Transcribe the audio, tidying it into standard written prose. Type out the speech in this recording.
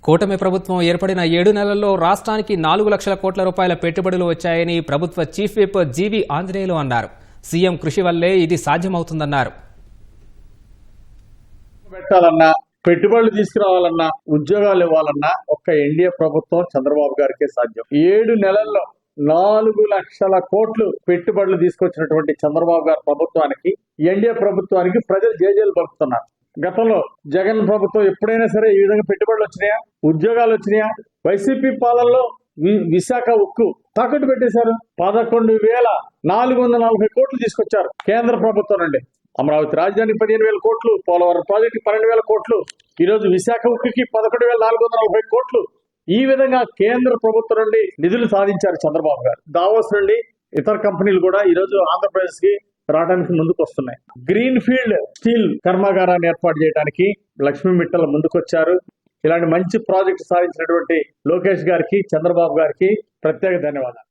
కూటమి ప్రభుత్వం ఏర్పడిన 7 నెలల్లో రాష్ట్రానికి 4 లక్షల కోట్ల రూపాయల పెట్టుబడులు వచ్చాయని ప్రభుత్వ చీఫ్ విప్ జీవి ఆంజనేయులు అన్నారు. సీఎం కృషి వల్లే ఇది సాధ్యమవుతుందన్నారు. పెట్టాలన్నా, పెట్టుబడులు తీసుకురావాలన్నా, ఉద్యోగాలు ఇవ్వాలన్నా ఒక్క ఎన్డీఏ ప్రభుత్వం చంద్రబాబు గారికే సాధ్యం. 7 నెలల్లో 4 లక్షల కోట్లు పెట్టుబడులు తీసుకొచ్చినటువంటి చంద్రబాబు గారి ప్రభుత్వానికి, ఎన్డీఏ ప్రభుత్వానికి ప్రజలు జేజేలు పలుకుతున్నారు. గతంలో జగన్ ప్రభుత్వం ఎప్పుడైనా సరే ఈ విధంగా పెట్టుబడులు వచ్చినాయా, ఉద్యోగాలు వచ్చినాయా? వైసీపీ పాలనలో విశాఖ ఉక్కు తాకట్టు పెట్టేశారు. 11,440 కోట్లు తీసుకొచ్చారు కేంద్ర ప్రభుత్వం నుండి. అమరావతి రాజధాని 15,000 కోట్లు, పోలవరం ప్రాజెక్టు 12,000 కోట్లు, ఈ రోజు విశాఖ ఉక్కుకి 11,440 కోట్లు. ఈ విధంగా కేంద్ర ప్రభుత్వం నుండి నిధులు సాధించారు చంద్రబాబు గారు. దావోస్ నుండి ఇతర కంపెనీలు కూడా ఈ రోజు ఆంధ్రప్రదేశ్ కి రావడానికి ముందుకు వస్తున్నాయి. గ్రీన్ ఫీల్డ్ స్టీల్ కర్మాగారాన్ని ఏర్పాటు చేయడానికి లక్ష్మీ మిట్టల్ ముందుకొచ్చారు. ఇలాంటి మంచి ప్రాజెక్టు సాధించినటువంటి లోకేష్ గారికి, చంద్రబాబు గారికి ప్రత్యేక ధన్యవాదాలు.